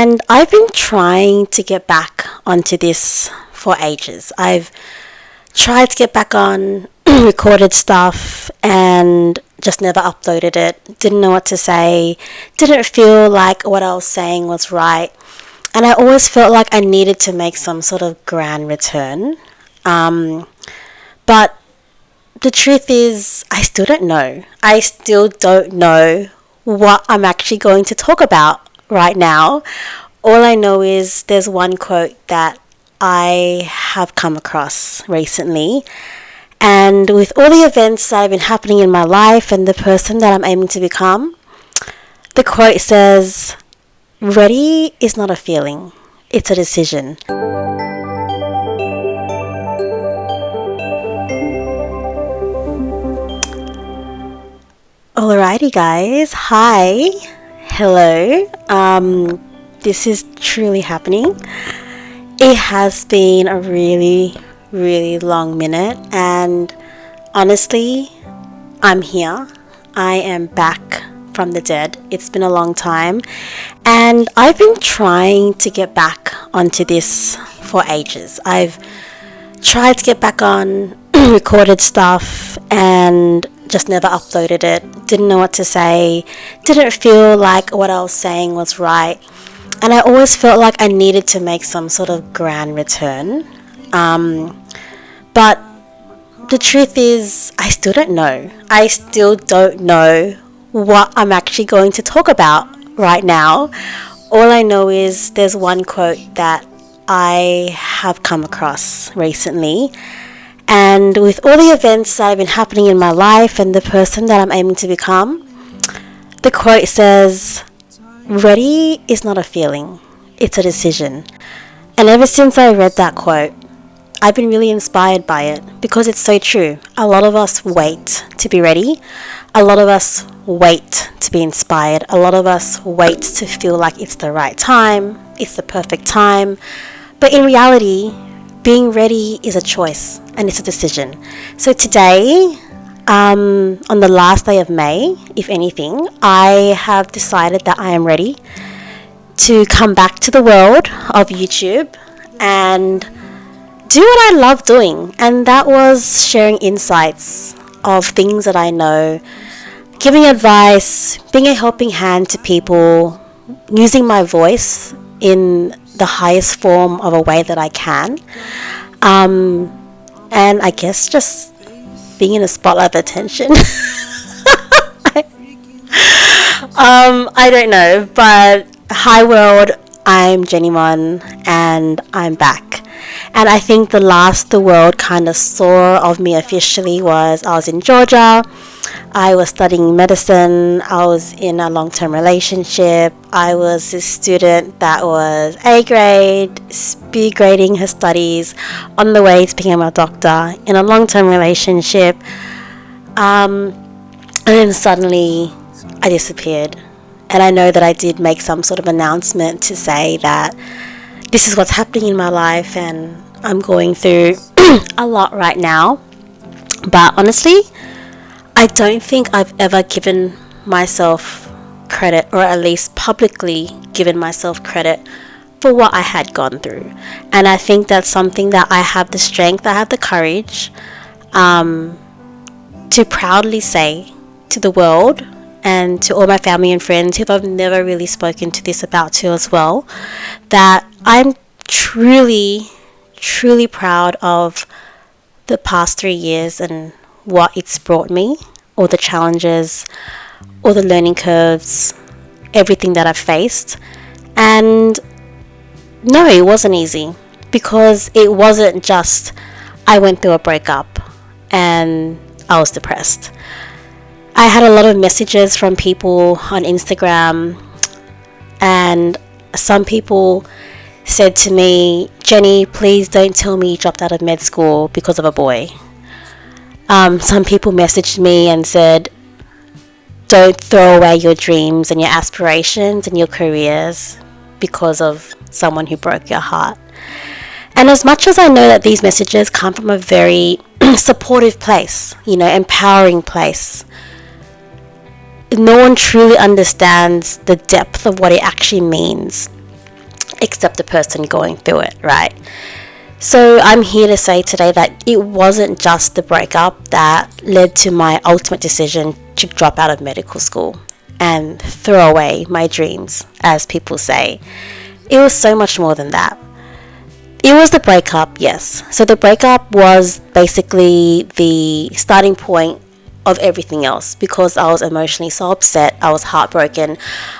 And I've been trying to get back onto this for ages. I've tried to get back on, recorded stuff, and just never uploaded it. Didn't know what to say, didn't feel like what I was saying was right. And I always felt like I needed to make some sort of grand return. But the truth is, I still don't know. I still don't know what I'm actually going to talk about right now. All I know is there's one quote that I have come across recently. And with all the events that have been happening in my life and the person that I'm aiming to become, the quote says, "Ready is not a feeling, it's a decision." Alrighty guys, hi, hello, this is truly happening. It has been a really long minute, and honestly, I'm here. I am back from the dead. It's been a long time, and I've been trying to get back onto this for ages. I've tried to get back on, recorded stuff, and just never uploaded it. Didn't know what to say, didn't feel like what I was saying was right. And I always felt like I needed to make some sort of grand return. But the truth is, I still don't know. I still don't know what I'm actually going to talk about right now. All I know is there's one quote that I have come across recently. And with all the events that have been happening in my life and the person that I'm aiming to become, the quote says, "Ready is not a feeling, it's a decision." And ever since I read that quote, I've been really inspired by it because it's so true. A lot of us wait to be ready. A lot of us wait to be inspired. A lot of us wait to feel like it's the right time, it's the perfect time. But in reality, being ready is a choice and it's a decision. So today, on the last day of May, if anything, I have decided that I am ready to come back to the world of YouTube and do what I love doing. And that was sharing insights of things that I know, giving advice, being a helping hand to people, using my voice in the highest form of a way that I can. And I guess just being in a spotlight of attention. I don't know, but hi world, I'm Jennimon and I'm back. And I think the last the world kind of saw of me officially was I was in Georgia. I was studying medicine. I was in a long-term relationship. I was a student that was A grade, B grading her studies, on the way to become a doctor, in a long-term relationship. And then suddenly I disappeared. And I know that I did make some sort of announcement to say that this is what's happening in my life and I'm going through a lot right now. But honestly, I don't think I've ever given myself credit, or at least publicly given myself credit for what I had gone through. And I think that's something that I have the strength, I have the courage to proudly say to the world and to all my family and friends who I've never really spoken to this about too as well, that I'm truly proud of the past 3 years and what it's brought me, all the challenges, all the learning curves, everything that I've faced. And no, it wasn't easy, because it wasn't just I went through a breakup and I was depressed. I had a lot of messages from people on Instagram, and some people said to me, "Jenny, please don't tell me you dropped out of med school because of a boy." Some people messaged me and said, "Don't throw away your dreams and your aspirations and your careers because of someone who broke your heart." And as much as I know that these messages come from a very supportive place, empowering place, no one truly understands the depth of what it actually means except the person going through it, right? So I'm here to say today that it wasn't just the breakup that led to my ultimate decision to drop out of medical school and throw away my dreams, as people say. It was so much more than that. It was the breakup, yes. So the breakup was basically the starting point of everything else, because I was emotionally so upset. I was heartbroken.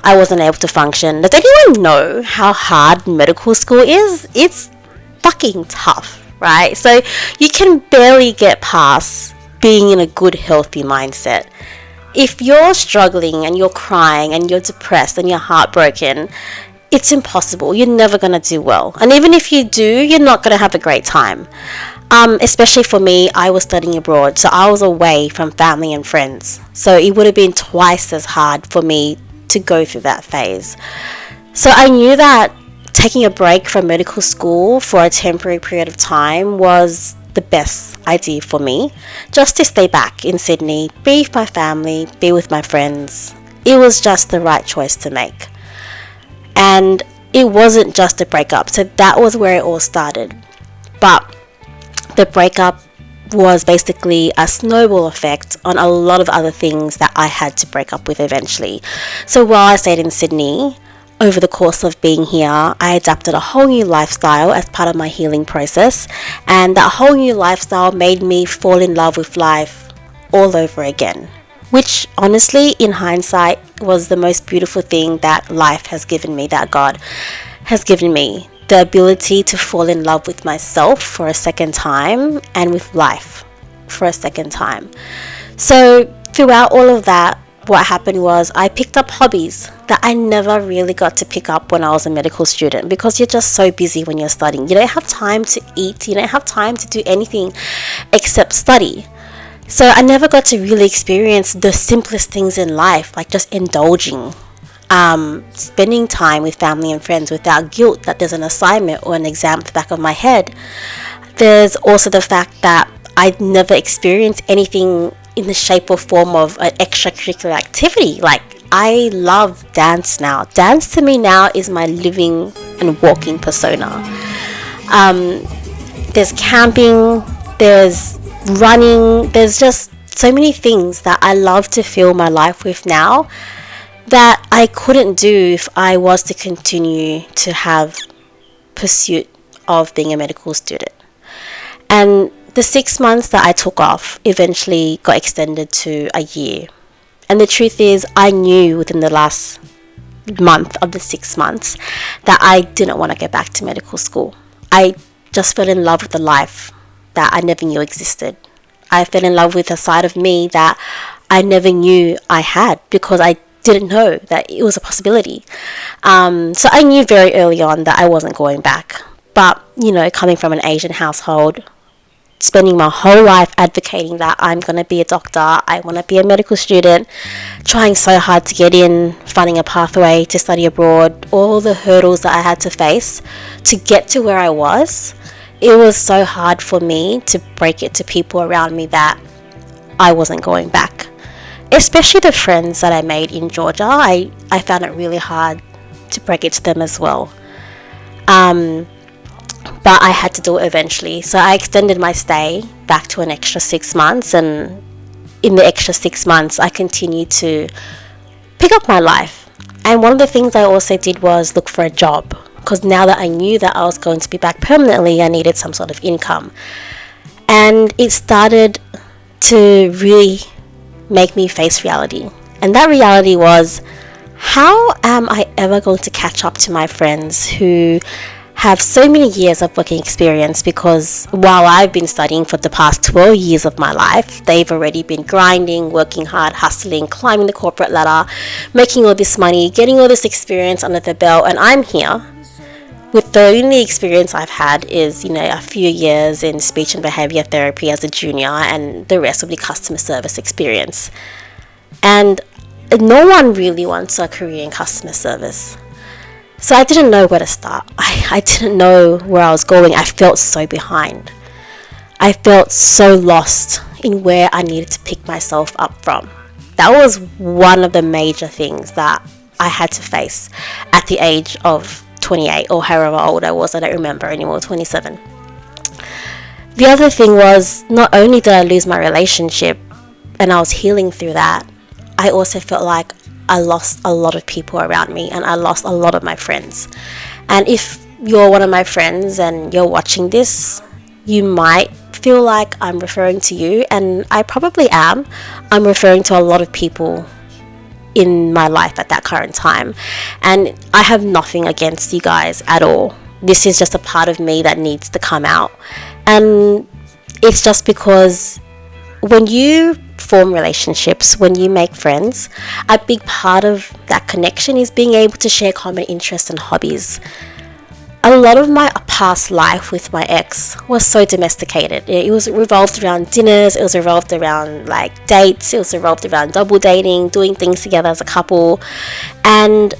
I wasn't able to function. Does anyone know how hard medical school is? It's fucking tough, right? So you can barely get past being in a good, healthy mindset. If you're struggling and you're crying and you're depressed and you're heartbroken, it's impossible. You're never going to do well. And even if you do, you're not going to have a great time. Especially for me, I was studying abroad, so I was away from family and friends. So it would have been twice as hard for me to go through that phase. So I knew that taking a break from medical school for a temporary period of time was the best idea for me, just to stay back in Sydney, be with my family, be with my friends. It was just the right choice to make. And it wasn't just a breakup, so that was where it all started. But the breakup was basically a snowball effect on a lot of other things that I had to break up with eventually. So while I stayed in Sydney, over the course of being here, I adapted a whole new lifestyle as part of my healing process, and that whole new lifestyle made me fall in love with life all over again, which honestly, in hindsight, was the most beautiful thing that life has given me, that God has given me. The ability to fall in love with myself for a second time and with life for a second time. So throughout all of that, what happened was I picked up hobbies that I never really got to pick up when I was a medical student, because you're just so busy when you're studying. You don't have time to eat. You don't have time to do anything except study. So I never got to really experience the simplest things in life, like just indulging, spending time with family and friends without guilt that there's an assignment or an exam at the back of my head. There's also the fact that I'd never experienced anything in the shape or form of an extracurricular activity. Like, I love dance now. Dance to me now is my living and walking persona. There's camping, there's running, there's just so many things that I love to fill my life with now that I couldn't do if I was to continue to have pursuit of being a medical student. And the 6 months that I took off eventually got extended to a year. And the truth is, I knew within the last month of the 6 months that I didn't want to go back to medical school. I just fell in love with the life that I never knew existed. I fell in love with a side of me that I never knew I had, because I didn't know that it was a possibility. So I knew very early on that I wasn't going back. But, you know, coming from an Asian household, spending my whole life advocating that I'm going to be a doctor, I want to be a medical student, trying so hard to get in, finding a pathway to study abroad, all the hurdles that I had to face to get to where I was, it was so hard for me to break it to people around me that I wasn't going back. Especially the friends that I made in Georgia, I found it really hard to break it to them as well. But I had to do it eventually. So I extended my stay back to an extra 6 months, and in the extra 6 months I continued to pick up my life. And one of the things I also did was look for a job, because now that I knew that I was going to be back permanently, I needed some sort of income. And it started to really make me face reality. And that reality was, how am I ever going to catch up to my friends who have so many years of working experience? Because while I've been studying for the past 12 years of my life, they've already been grinding, working hard, hustling, climbing the corporate ladder, making all this money, getting all this experience under their belt, and I'm here with the only experience I've had is, you know, a few years in speech and behavior therapy as a junior, and the rest will be customer service experience. And no one really wants a career in customer service. So I didn't know where to start. I didn't know where I was going. I felt so behind. I felt so lost in where I needed to pick myself up from. That was one of the major things that I had to face at the age of 28 or however old I was. I don't remember anymore, 27. The other thing was, not only did I lose my relationship and I was healing through that, I also felt like I lost a lot of people around me, and I lost a lot of my friends. And if you're one of my friends and you're watching this, you might feel like I'm referring to you, and I probably am. I'm referring to a lot of people in my life at that current time, and I have nothing against you guys at all. This is just a part of me that needs to come out, and it's just because when you form relationships, when you make friends, a big part of that connection is being able to share common interests and hobbies. A lot of my past life with my ex was so domesticated. It was revolved around dinners, it was revolved around like dates, it was revolved around double dating, doing things together as a couple. And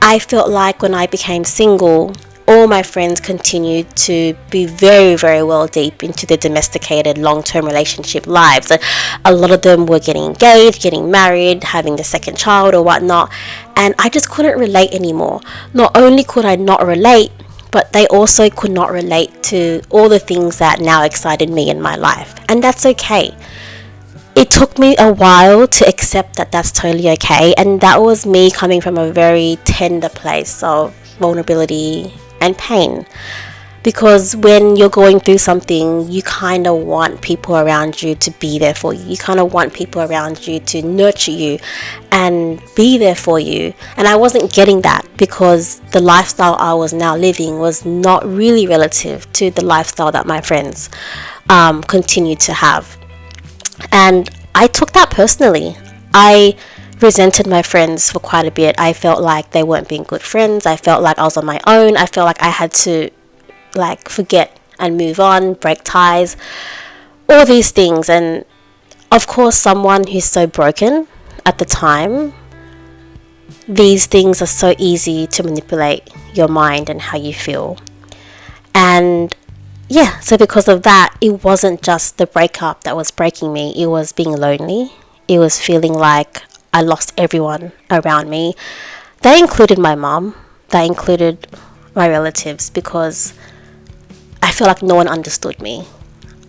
I felt like when I became single, all my friends continued to be very, very well deep into their domesticated long-term relationship lives. A lot of them were getting engaged, getting married, having the second child or whatnot, and I just couldn't relate anymore. Not only could I not relate, but they also could not relate to all the things that now excited me in my life, and that's okay. It took me a while to accept that that's totally okay, and that was me coming from a very tender place of vulnerability and pain, because when you're going through something, you kind of want people around you to be there for you. You kind of want people around you to nurture you and be there for you, and I wasn't getting that because the lifestyle I was now living was not really relative to the lifestyle that my friends continued to have. And I took that personally. I resented my friends for quite a bit. I felt like they weren't being good friends. I felt like I was on my own. I felt like I had to like forget and move on, break ties, all these things. And of course, someone who's so broken at the time, these things are so easy to manipulate your mind and how you feel. And yeah, so because of that, it wasn't just the breakup that was breaking me. It was being lonely. It was feeling like I lost everyone around me. That included my mom. That included my relatives, because I feel like no one understood me.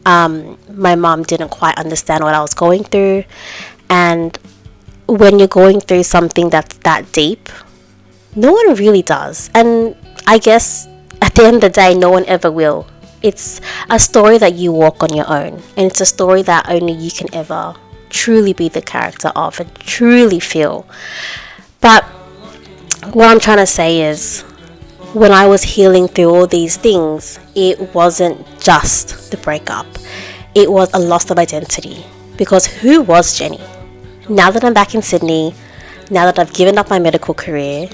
My mom didn't quite understand what I was going through. And when you're going through something that's that deep, no one really does. And I guess at the end of the day, no one ever will. It's a story that you walk on your own. And it's a story that only you can ever truly be the character of and truly feel. But what I'm trying to say is, when I was healing through all these things, it wasn't just the breakup. It was a loss of identity. Because who was Jenny? Now that I'm back in Sydney, now that I've given up my medical career,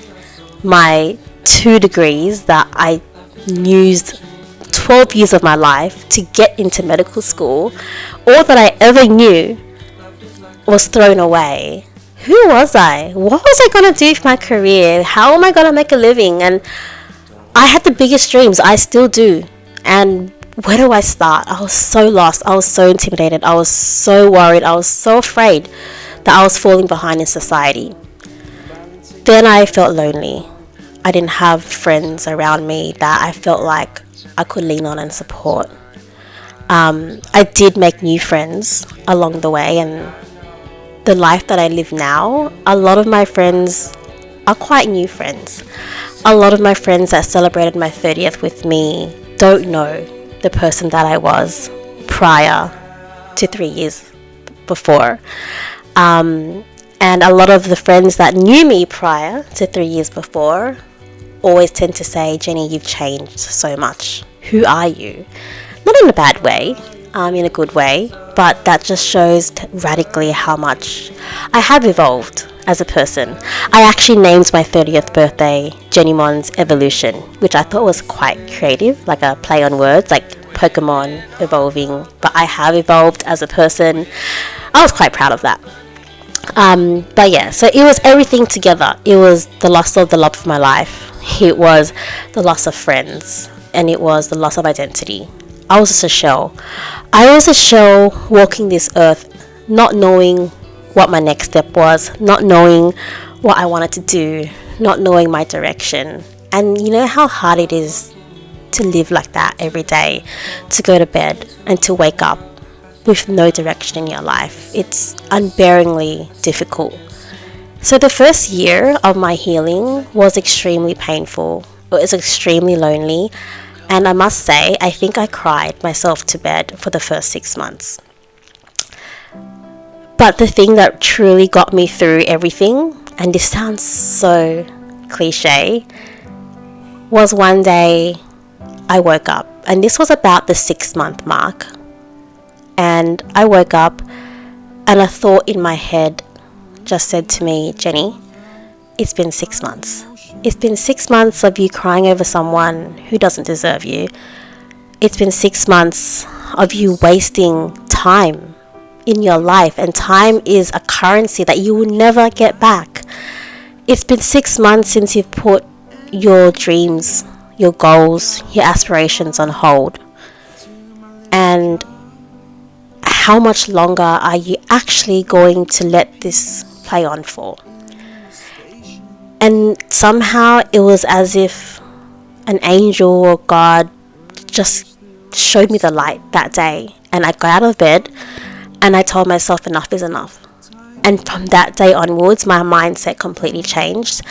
my 2 degrees that I used 12 years of my life to get into medical school, all that I ever knew was thrown away. Who was I? What was I going to do with my career? How am I going to make a living? And I had the biggest dreams. I still do. And where do I start? I was so lost. I was so intimidated. I was so worried. I was so afraid that I was falling behind in society. Then I felt lonely. I didn't have friends around me that I felt like I could lean on and support. I did make new friends along the way, and the life that I live now, a lot of my friends are quite new friends. A lot of my friends that celebrated my 30th with me don't know the person that I was prior to 3 years before. And a lot of the friends that knew me prior to 3 years before always tend to say, Jenny, you've changed so much. Who are you? Not in a bad way, in a good way, but that just shows radically how much I have evolved as a person. I actually named my 30th birthday Jennimon's Evolution, which I thought was quite creative, like a play on words, like Pokemon evolving, but I have evolved as a person. I was quite proud of that. But yeah, so it was everything together. It was the loss of the love of my life. It was the loss of friends, and it was the loss of identity. I was just a shell. I was a shell walking this earth, not knowing what my next step was, not knowing what I wanted to do, not knowing my direction. And you know how hard it is to live like that every day, to go to bed and to wake up with no direction in your life. It's unbearably difficult. So the first year of my healing was extremely painful. It was extremely lonely. And I must say, I think I cried myself to bed for the first 6 months. But the thing that truly got me through everything, and this sounds so cliche, was one day I woke up. And this was about the 6-month mark. And I woke up and a thought in my head just said to me, Jenny, it's been 6 months. It's been 6 months of you crying over someone who doesn't deserve you. It's been 6 months of you wasting time in your life, and time is a currency that you will never get back. It's been 6 months since you've put your dreams, your goals, your aspirations on hold. And how much longer are you actually going to let this play on for? And somehow it was as if an angel or God just showed me the light that day. And I got out of bed and I told myself enough is enough. And from that day onwards, my mindset completely changed.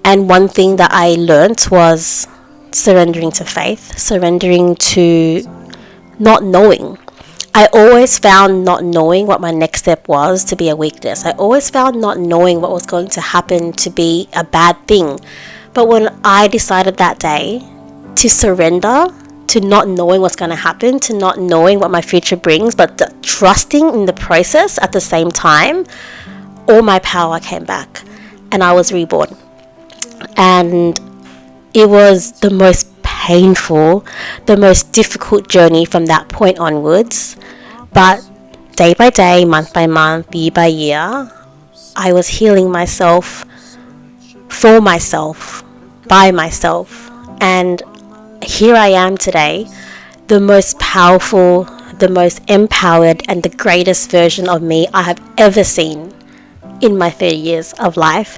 And one thing that I learned was surrendering to faith, surrendering to not knowing. I always found not knowing what my next step was to be a weakness. I always found not knowing what was going to happen to be a bad thing. But when I decided that day to surrender to not knowing what's going to happen, to not knowing what my future brings, but trusting in the process at the same time, all my power came back and I was reborn. And it was the most painful, the most difficult journey from that point onwards. But day by day, month by month, year by year, I was healing myself, for myself, by myself. And here I am today, the most powerful, the most empowered, and the greatest version of me I have ever seen in my 30 years of life.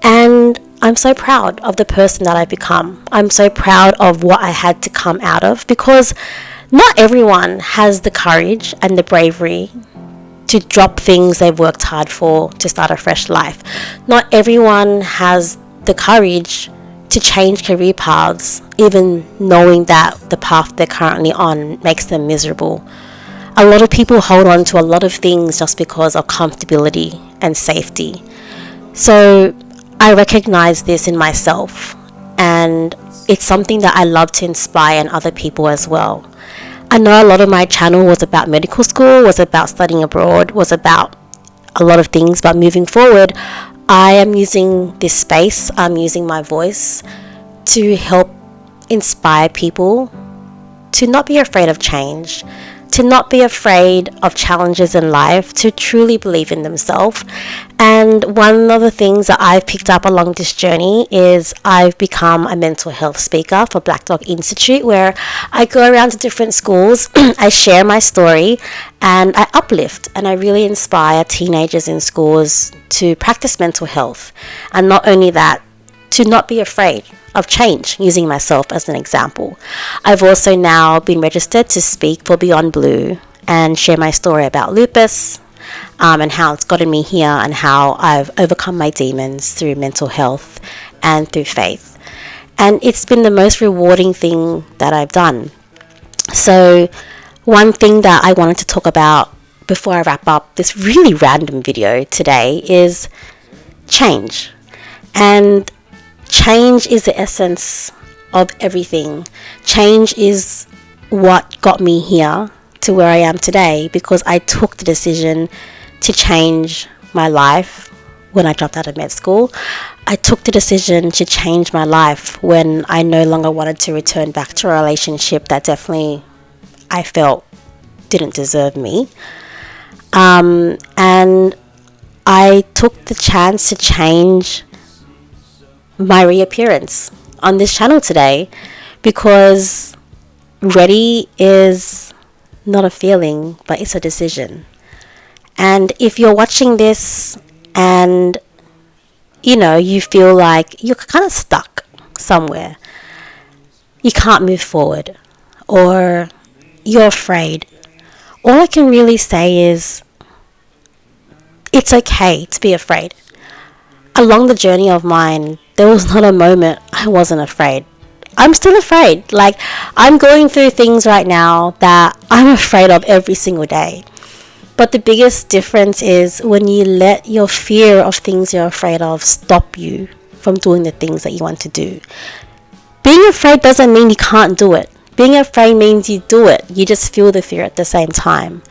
And I'm so proud of the person that I've become. I'm so proud of what I had to come out of, because not everyone has the courage and the bravery to drop things they've worked hard for to start a fresh life. Not everyone has the courage to change career paths, even knowing that the path they're currently on makes them miserable. A lot of people hold on to a lot of things just because of comfortability and safety. So I recognize this in myself, and it's something that I love to inspire in other people as well. I know a lot of my channel was about medical school, was about studying abroad, was about a lot of things, but moving forward, I am using this space, I'm using my voice to help inspire people to not be afraid of change, to not be afraid of challenges in life, to truly believe in themselves. And one of the things that I've picked up along this journey is I've become a mental health speaker for Black Dog Institute, where I go around to different schools, I share my story, and I uplift and I really inspire teenagers in schools to practice mental health. And not only that, to not be afraid of change, using myself as an example. I've also now been registered to speak for Beyond Blue and share my story about lupus, and how it's gotten me here and how I've overcome my demons through mental health and through faith. And it's been the most rewarding thing that I've done. So one thing that I wanted to talk about before I wrap up this really random video today is change. And change is the essence of everything. Change is what got me here to where I am today, because I took the decision to change my life when I dropped out of med school. I took the decision to change my life when I no longer wanted to return back to a relationship that definitely I felt didn't deserve me. And I took the chance to change my reappearance on this channel today, because ready is not a feeling, but it's a decision. And if you're watching this and you feel like you're kind of stuck, somewhere, you can't move forward, or you're afraid, all I can really say is it's okay to be afraid. Along the journey of mine, there was not a moment I wasn't afraid. I'm still afraid. Like, I'm going through things right now that I'm afraid of every single day. But the biggest difference is when you let your fear of things you're afraid of stop you from doing the things that you want to do. Being afraid doesn't mean you can't do it. Being afraid means you do it. You just feel the fear at the same time.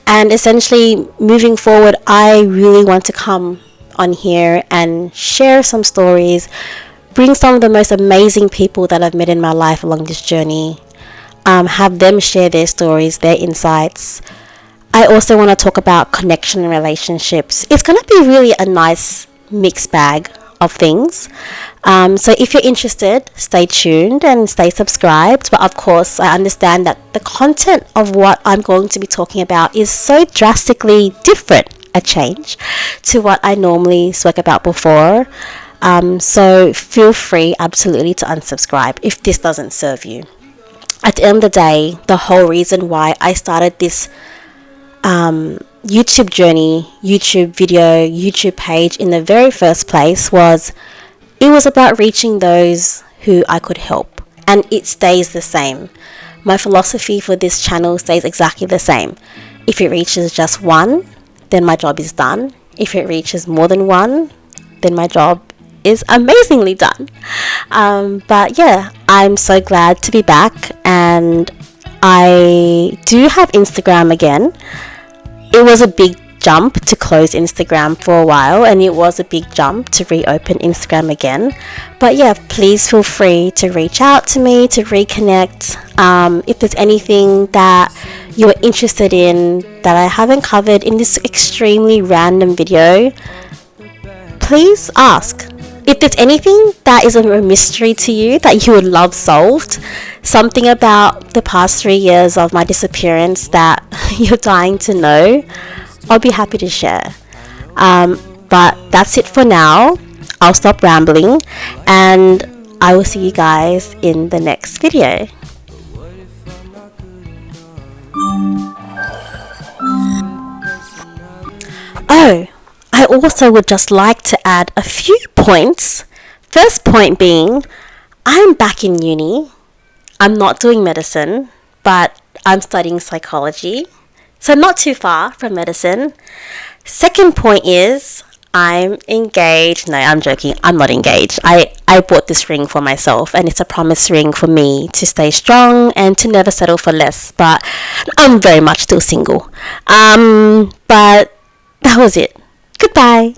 And essentially, moving forward, I really want to come on here and share some stories, bring some of the most amazing people that I've met in my life along this journey, have them share their stories, their insights. I also want to talk about connection and relationships. It's going to be really a nice mixed bag of things. So if you're interested, stay tuned and stay subscribed. But of course, I understand that the content of what I'm going to be talking about is so drastically different, a change to what I normally spoke about before. So feel free absolutely to unsubscribe if this doesn't serve you. At the end of the day, the whole reason why I started this YouTube journey, YouTube video, YouTube page in the very first place was it was about reaching those who I could help, and it stays the same. My philosophy for this channel stays exactly the same. If it reaches just one, then my job is done. If it reaches more than one, then my job is amazingly done. But yeah, I'm so glad to be back, and I do have Instagram again. It was a big jump to close Instagram for a while, and it was a big jump to reopen Instagram again. But yeah, please feel free to reach out to me to reconnect. If there's anything that you're interested in that I haven't covered in this extremely random video, please ask. If there's anything that is a mystery to you that you would love solved, something about the past 3 years of my disappearance that you're dying to know, I'll be happy to share. But that's it for now. I'll stop rambling, and I will see you guys in the next video. Oh, I also would just like to add a few points. First point being, I'm back in uni. I'm not doing medicine, but I'm studying psychology. So not too far from medicine. Second point is, I'm engaged. No, I'm joking. I'm not engaged. I bought this ring for myself, and it's a promise ring for me to stay strong and to never settle for less. But I'm very much still single. But that was it. Goodbye.